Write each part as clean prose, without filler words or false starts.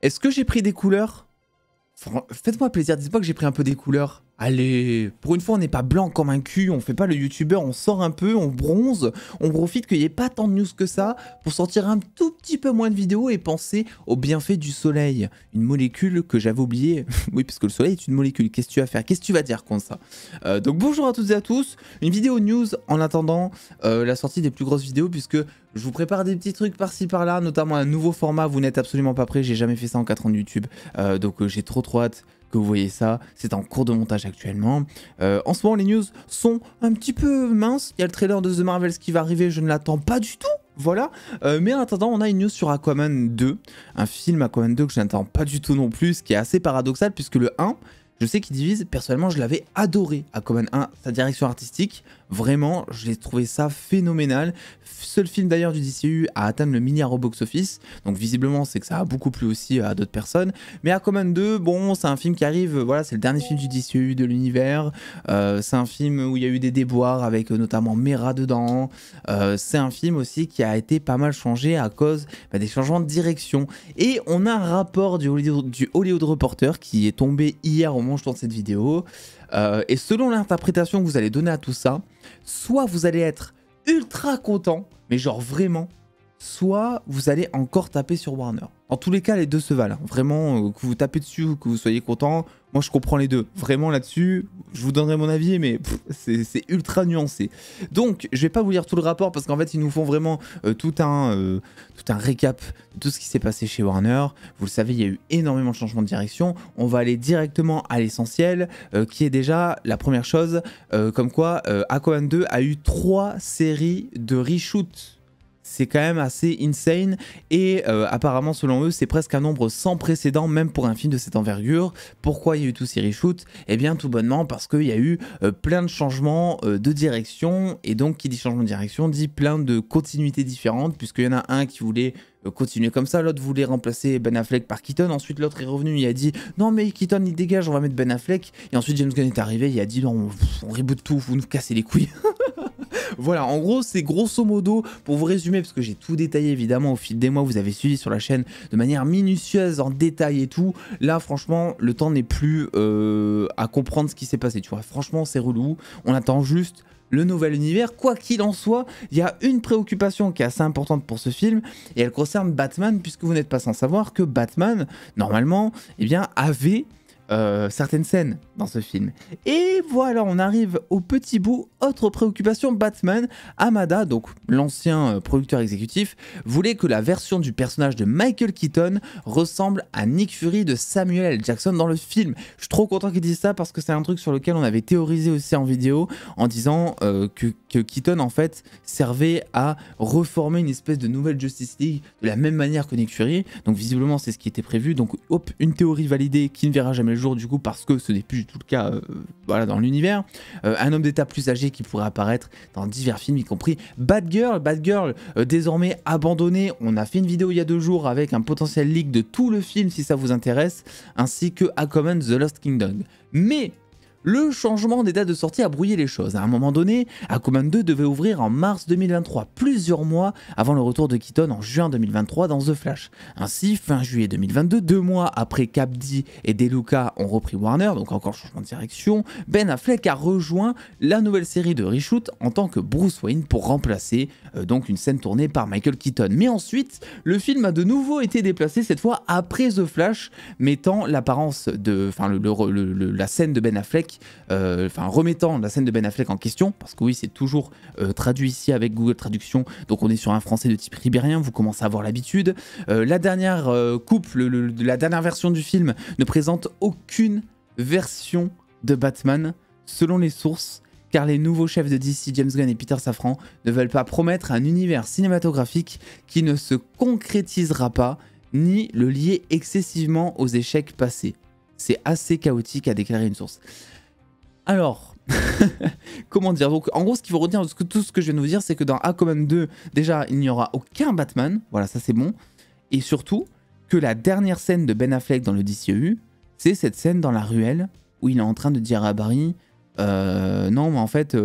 Est-ce que j'ai pris des couleurs? Faites-moi plaisir, dites-moi que j'ai pris un peu des couleurs. Allez, pour une fois on n'est pas blanc comme un cul, on fait pas le youtubeur, on sort un peu, on bronze, on profite qu'il n'y ait pas tant de news que ça pour sortir un tout petit peu moins de vidéos et penser aux bienfaits du soleil. Une molécule que j'avais oubliée. Oui, parce que le soleil est une molécule, qu'est-ce que tu vas faire? Qu'est-ce que tu vas dire contre ça? Donc bonjour à toutes et à tous, une vidéo news en attendant la sortie des plus grosses vidéos puisque je vous prépare des petits trucs par-ci par-là, notamment un nouveau format, vous n'êtes absolument pas prêts, j'ai jamais fait ça en 4 ans de YouTube, donc j'ai trop hâte que vous voyez ça, c'est en cours de montage actuellement. En ce moment les news sont un petit peu minces, il y a le trailer de The Marvels qui va arriver, je ne l'attends pas du tout. Voilà, mais en attendant on a une news sur Aquaman 2, un film Aquaman 2 que je n'attends pas du tout non plus, ce qui est assez paradoxal puisque le 1, je sais qu'il divise, personnellement je l'avais adoré, Aquaman 1, sa direction artistique, vraiment j'ai trouvé ça phénoménal, seul film d'ailleurs du DCU à atteindre le milliard au box-office, donc visiblement c'est que ça a beaucoup plu aussi à d'autres personnes, mais Aquaman 2, bon c'est un film qui arrive, voilà c'est le dernier film du DCU de l'univers, c'est un film où il y a eu des déboires avec notamment Mera dedans, c'est un film aussi qui a été pas mal changé à cause des changements de direction, et on a un rapport du Hollywood Reporter qui est tombé hier au moment où je tourne cette vidéo, et selon l'interprétation que vous allez donner à tout ça, soit vous allez être ultra content, mais genre vraiment, soit vous allez encore taper sur Warner. En tous les cas, les deux se valent. Hein. Vraiment, que vous tapez dessus ou que vous soyez content, moi je comprends les deux. Vraiment là-dessus, je vous donnerai mon avis, mais c'est ultra nuancé. Donc, je vais pas vous lire tout le rapport parce qu'en fait, ils nous font vraiment tout un récap de tout ce qui s'est passé chez Warner. Vous le savez, il y a eu énormément de changements de direction. On va aller directement à l'essentiel, qui est déjà la première chose, comme quoi Aquaman 2 a eu 3 séries de reshoots. C'est quand même assez insane et apparemment selon eux c'est presque un nombre sans précédent même pour un film de cette envergure. Pourquoi il y a eu tous ces reshoots? Eh bien tout bonnement parce qu'il y a eu plein de changements de direction et donc qui dit changement de direction dit plein de continuités différentes puisqu'il y en a un qui voulait continuer comme ça, l'autre voulait remplacer Ben Affleck par Keaton, ensuite l'autre est revenu, il a dit non mais Keaton il dégage, on va mettre Ben Affleck, et ensuite James Gunn est arrivé, il a dit non on reboot tout, vous nous cassez les couilles. Voilà, en gros, c'est grosso modo, pour vous résumer, parce que j'ai tout détaillé évidemment au fil des mois, vous avez suivi sur la chaîne de manière minutieuse, en détail et tout. Là, franchement, le temps n'est plus à comprendre ce qui s'est passé, tu vois. Franchement, c'est relou. On attend juste le nouvel univers. Quoi qu'il en soit, il y a une préoccupation qui est assez importante pour ce film, et elle concerne Batman, puisque vous n'êtes pas sans savoir que Batman, normalement, eh bien, avait certaines scènes dans ce film. Et voilà, on arrive au petit bout. Autre préoccupation, Batman. Hamada, donc l'ancien producteur exécutif, voulait que la version du personnage de Michael Keaton ressemble à Nick Fury de Samuel L. Jackson dans le film. Je suis trop content qu'ils disent ça parce que c'est un truc sur lequel on avait théorisé aussi en vidéo en disant que Keaton en fait servait à reformer une espèce de nouvelle Justice League de la même manière que Nick Fury. Donc visiblement c'est ce qui était prévu. Donc hop, une théorie validée qui ne verra jamais le jour du coup parce que ce n'est plus du tout le cas voilà, dans l'univers. Un homme d'état plus âgé qui pourrait apparaître dans divers films y compris Batgirl. Batgirl désormais abandonnée. On a fait une vidéo il y a 2 jours avec un potentiel leak de tout le film si ça vous intéresse, ainsi que Aquaman The Lost Kingdom. Mais le changement des dates de sortie a brouillé les choses. À un moment donné, Aquaman 2 devait ouvrir en mars 2023, plusieurs mois avant le retour de Keaton en juin 2023 dans The Flash. Ainsi, fin juillet 2022, 2 mois après qu'Abdi et DeLuca ont repris Warner, donc encore changement de direction, Ben Affleck a rejoint la nouvelle série de reshoot en tant que Bruce Wayne pour remplacer donc une scène tournée par Michael Keaton. Mais ensuite, le film a de nouveau été déplacé, cette fois après The Flash, mettant l'apparence de, enfin la scène de Ben Affleck, remettant la scène de Ben Affleck en question, parce que oui, c'est toujours traduit ici avec Google Traduction, donc on est sur un français de type ribérien, vous commencez à avoir l'habitude. La dernière la dernière version du film ne présente aucune version de Batman, selon les sources, car les nouveaux chefs de DC, James Gunn et Peter Safran, ne veulent pas promettre un univers cinématographique qui ne se concrétisera pas, ni le lier excessivement aux échecs passés. C'est assez chaotique, a déclaré une source. Alors, comment dire? Donc, en gros, ce qu'il faut retenir de tout ce que je viens de vous dire, c'est que dans Aquaman 2, déjà, il n'y aura aucun Batman. Voilà, ça c'est bon. Et surtout, que la dernière scène de Ben Affleck dans le DCEU, c'est cette scène dans la ruelle où il est en train de dire à Barry non, mais en fait,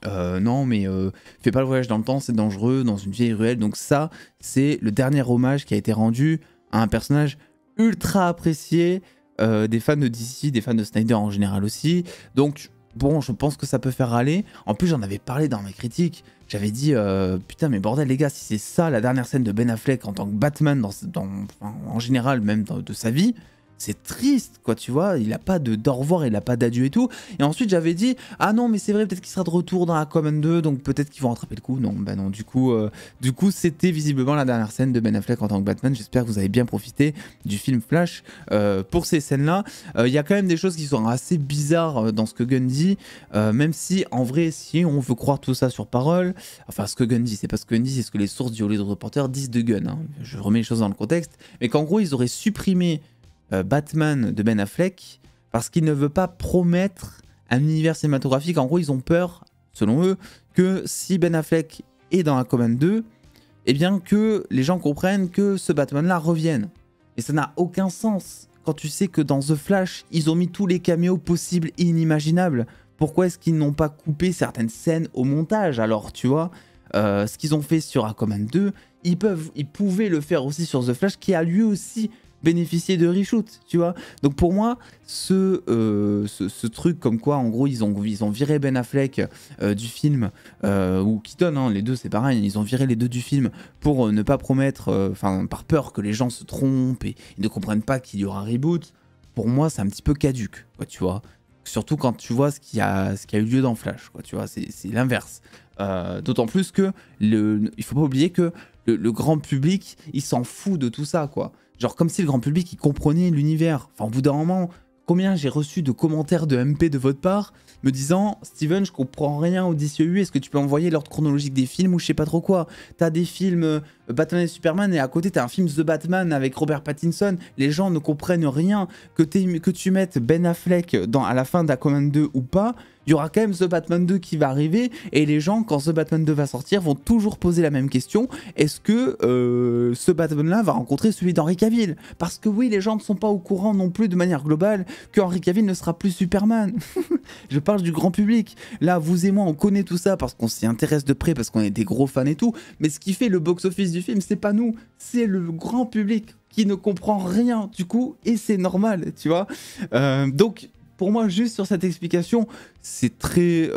fais pas le voyage dans le temps, c'est dangereux, dans une vieille ruelle. Donc ça, c'est le dernier hommage qui a été rendu un personnage ultra apprécié des fans de DC, des fans de Snyder en général aussi. Donc bon, je pense que ça peut faire râler. En plus, j'en avais parlé dans mes critiques. J'avais dit, putain, mais bordel, les gars, si c'est ça la dernière scène de Ben Affleck en tant que Batman, en général, même de sa vie, c'est triste, quoi, tu vois. Il a pas d'au revoir, il a pas d'adieu et tout. Et ensuite, j'avais dit, ah non, mais c'est vrai, peut-être qu'il sera de retour dans Aquaman 2, donc peut-être qu'ils vont rattraper le coup. Non, bah non, du coup, c'était visiblement la dernière scène de Ben Affleck en tant que Batman. J'espère que vous avez bien profité du film Flash pour ces scènes-là. Il y a quand même des choses qui sont assez bizarres dans ce que Gunn dit, même si, en vrai, si on veut croire tout ça sur parole, enfin, ce que Gunn dit, c'est pas ce que Gunn dit, c'est ce que les sources du Hollywood Reporter disent de Gunn. Hein. Je remets les choses dans le contexte, mais qu'en gros, ils auraient supprimé Batman de Ben Affleck parce qu'il ne veut pas promettre un univers cinématographique. En gros, ils ont peur, selon eux, que si Ben Affleck est dans Aquaman 2, eh bien que les gens comprennent que ce Batman-là revienne. Et ça n'a aucun sens quand tu sais que dans The Flash, ils ont mis tous les caméos possibles et inimaginables. Pourquoi est-ce qu'ils n'ont pas coupé certaines scènes au montage alors, tu vois ce qu'ils ont fait sur Aquaman 2, ils pouvaient le faire aussi sur The Flash, qui a lui aussi bénéficier de reshoot, tu vois. Donc pour moi, ce truc comme quoi, en gros, ils ont viré Ben Affleck du film, ou Keaton, hein, les deux c'est pareil, ils ont viré les deux du film pour ne pas promettre, par peur que les gens se trompent et ne comprennent pas qu'il y aura un reboot. Pour moi, c'est un petit peu caduque, quoi, tu vois. Surtout quand tu vois ce qui a eu lieu dans Flash, quoi, tu vois, c'est l'inverse. D'autant plus que, il faut pas oublier que le grand public, il s'en fout de tout ça, quoi. Genre comme si le grand public, il comprenait l'univers. Enfin, au bout d'un moment, combien j'ai reçu de commentaires de MP de votre part me disant « Steven, je comprends rien au DCEU, est-ce que tu peux envoyer l'ordre chronologique des films ou je sais pas trop quoi ?» T'as des films Batman et Superman et à côté t'as un film The Batman avec Robert Pattinson. Les gens ne comprennent rien. Que tu mettes Ben Affleck à la fin d'Aquaman 2 ou pas, il y aura quand même The Batman 2 qui va arriver et les gens, quand The Batman 2 va sortir, vont toujours poser la même question. Est-ce que ce Batman-là va rencontrer celui d'Henry Cavill? Parce que oui, les gens ne sont pas au courant non plus de manière globale que Henry Cavill ne sera plus Superman. Je parle du grand public. Là, vous et moi, on connaît tout ça parce qu'on s'y intéresse de près, parce qu'on est des gros fans et tout. Mais ce qui fait le box-office du film, c'est pas nous, c'est le grand public qui ne comprend rien du coup, et c'est normal, tu vois. Donc, pour moi, juste sur cette explication, c'est très...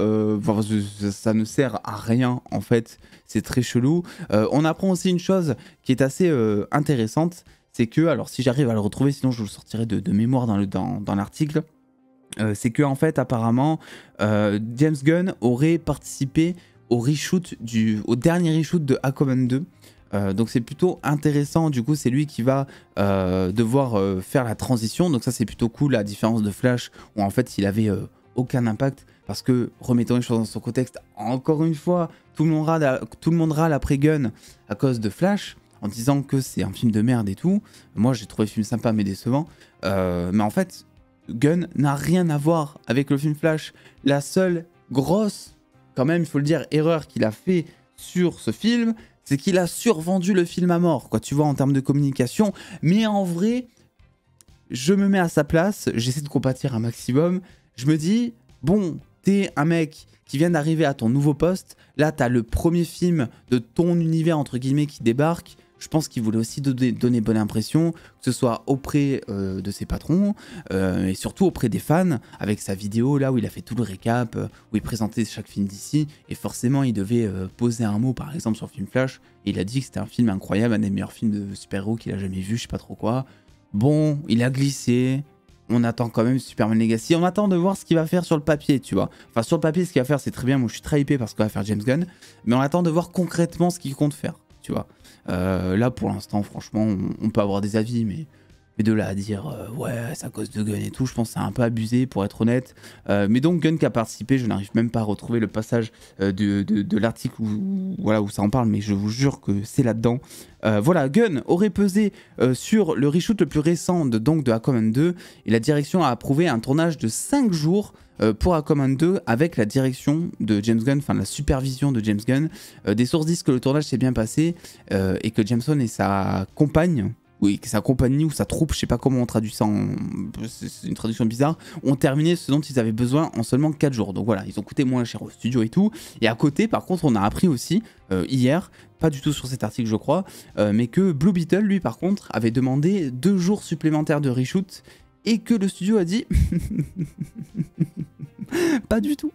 ça ne sert à rien, en fait. C'est très chelou. On apprend aussi une chose qui est assez intéressante, c'est que, alors si j'arrive à le retrouver, sinon je le sortirai de mémoire dans l'article, c'est que en fait, apparemment, James Gunn aurait participé au dernier reshoot de Aquaman 2. Donc c'est plutôt intéressant, du coup c'est lui qui va devoir faire la transition, donc ça c'est plutôt cool, à la différence de Flash où en fait il avait aucun impact, parce que remettons les choses dans son contexte, encore une fois tout le monde râle après Gunn à cause de Flash en disant que c'est un film de merde et tout. Moi j'ai trouvé le film sympa mais décevant, mais en fait Gunn n'a rien à voir avec le film Flash. La seule grosse, quand même il faut le dire, erreur qu'il a fait sur ce film, c'est qu'il a survendu le film à mort, quoi, tu vois, en termes de communication. Mais en vrai, je me mets à sa place, j'essaie de compatir un maximum. Je me dis, bon, t'es un mec qui vient d'arriver à ton nouveau poste. Là, t'as le premier film de ton univers, entre guillemets, qui débarque. Je pense qu'il voulait aussi donner bonne impression, que ce soit auprès de ses patrons et surtout auprès des fans, avec sa vidéo là où il a fait tout le récap, où il présentait chaque film d'ici, et forcément il devait poser un mot par exemple sur le film Flash, et il a dit que c'était un film incroyable, un des meilleurs films de super-héros qu'il a jamais vu, je sais pas trop quoi. Bon, il a glissé, on attend quand même Superman Legacy, on attend de voir ce qu'il va faire sur le papier, tu vois. Enfin sur le papier ce qu'il va faire c'est très bien, moi je suis très hypé par ce qu'il va faire James Gunn, mais on attend de voir concrètement ce qu'il compte faire, tu vois. Là pour l'instant franchement on peut avoir des avis, mais de là à dire ouais c'est à cause de Gunn et tout, je pense que c'est un peu abusé pour être honnête. Mais donc Gunn qui a participé, je n'arrive même pas à retrouver le passage de l'article où ça en parle, mais je vous jure que c'est là-dedans. Voilà, Gunn aurait pesé sur le reshoot le plus récent de Aquaman 2, et la direction a approuvé un tournage de 5 jours pour Aquaman 2 avec la direction de James Gunn, enfin la supervision de James Gunn. Des sources disent que le tournage s'est bien passé et que Jameson et sa compagne, oui, que sa compagnie ou sa troupe, je sais pas comment on traduit ça, c'est une traduction bizarre, ont terminé ce dont ils avaient besoin en seulement 4 jours. Donc voilà, ils ont coûté moins cher au studio et tout. Et à côté, par contre, on a appris aussi, hier, pas du tout sur cet article je crois, mais que Blue Beetle, lui par contre, avait demandé 2 jours supplémentaires de reshoot et que le studio a dit pas du tout.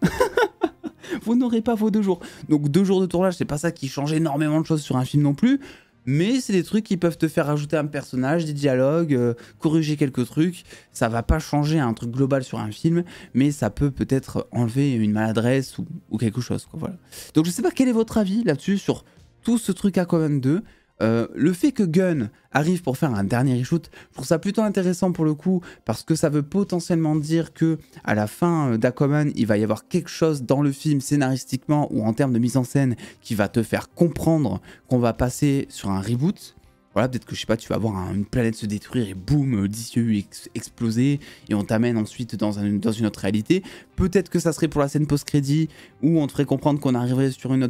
Vous n'aurez pas vos 2 jours. Donc 2 jours de tournage, c'est pas ça qui change énormément de choses sur un film non plus. Mais c'est des trucs qui peuvent te faire ajouter un personnage, des dialogues, corriger quelques trucs. Ça va pas changer un truc global sur un film, mais ça peut peut-être enlever une maladresse ou quelque chose, quoi, voilà. Donc je sais pas quel est votre avis là-dessus sur tout ce truc Aquaman 2. Le fait que Gunn arrive pour faire un dernier reshoot, je trouve ça plutôt intéressant pour le coup, parce que ça veut potentiellement dire que à la fin d'Aquaman, il va y avoir quelque chose dans le film scénaristiquement ou en termes de mise en scène qui va te faire comprendre qu'on va passer sur un reboot. Voilà, peut-être que je sais pas, tu vas voir une planète se détruire et boum, DCU exploser et on t'amène ensuite dans une autre réalité. Peut-être que ça serait pour la scène post-crédit où on te ferait comprendre qu'on arriverait sur un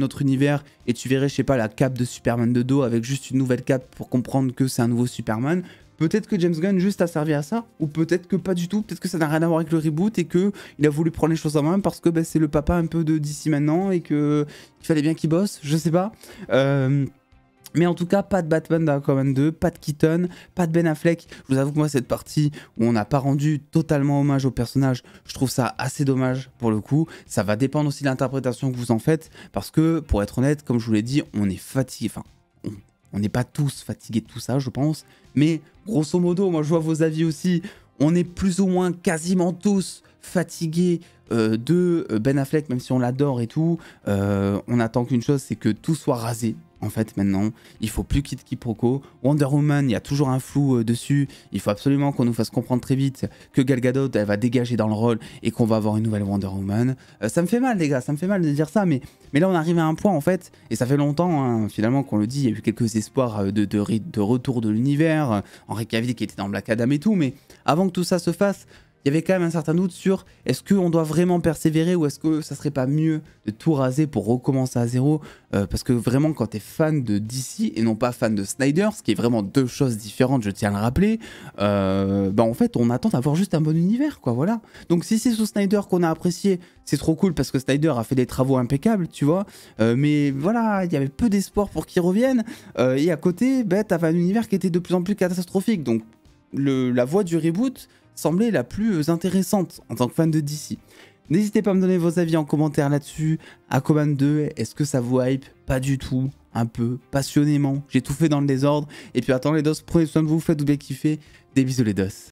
autre univers et tu verrais, je sais pas, la cape de Superman de dos avec juste une nouvelle cape pour comprendre que c'est un nouveau Superman. Peut-être que James Gunn juste a servi à ça, ou peut-être que pas du tout, peut-être que ça n'a rien à voir avec le reboot et que il a voulu prendre les choses en main parce que bah, c'est le papa un peu de DC maintenant et qu'il fallait bien qu'il bosse, je sais pas. Mais en tout cas, pas de Batman dans Aquaman 2, pas de Keaton, pas de Ben Affleck. Je vous avoue que moi, cette partie où on n'a pas rendu totalement hommage au personnage, je trouve ça assez dommage pour le coup. Ça va dépendre aussi de l'interprétation que vous en faites, parce que, pour être honnête, comme je vous l'ai dit, on est fatigué. Enfin, on n'est pas tous fatigués de tout ça, je pense. Mais grosso modo, moi, je vois vos avis aussi. On est plus ou moins quasiment tous fatigués de Ben Affleck, même si on l'adore et tout. On attend qu'une chose, c'est que tout soit rasé. En fait, maintenant, il faut plus quiproquo. Wonder Woman, il y a toujours un flou dessus. Il faut absolument qu'on nous fasse comprendre très vite que Gal Gadot, elle va dégager dans le rôle et qu'on va avoir une nouvelle Wonder Woman. Ça me fait mal, les gars, ça me fait mal de dire ça, mais là, on arrive à un point, en fait, et ça fait longtemps, hein, finalement, qu'on le dit. Il y a eu quelques espoirs de retour de l'univers. Henry Cavill qui était dans Black Adam et tout, mais avant que tout ça se fasse, il y avait quand même un certain doute sur est-ce qu'on doit vraiment persévérer ou est-ce que ça serait pas mieux de tout raser pour recommencer à zéro, parce que vraiment quand tu es fan de DC et non pas fan de Snyder, ce qui est vraiment 2 choses différentes, je tiens à le rappeler, bah en fait on attend d'avoir juste un bon univers, quoi, voilà. Donc si c'est sous Snyder qu'on a apprécié, c'est trop cool parce que Snyder a fait des travaux impeccables, tu vois, mais voilà, il y avait peu d'espoir pour qu'il revienne, et à côté, bah, t'avais un univers qui était de plus en plus catastrophique, donc la voie du reboot semblait la plus intéressante en tant que fan de DC. N'hésitez pas à me donner vos avis en commentaire là-dessus. Aquaman 2, est-ce que ça vous hype? Pas du tout, un peu, passionnément. J'ai tout fait dans le désordre. Et puis attends les dos, prenez soin de vous, faites-vous bien kiffer. Des bisous les dos.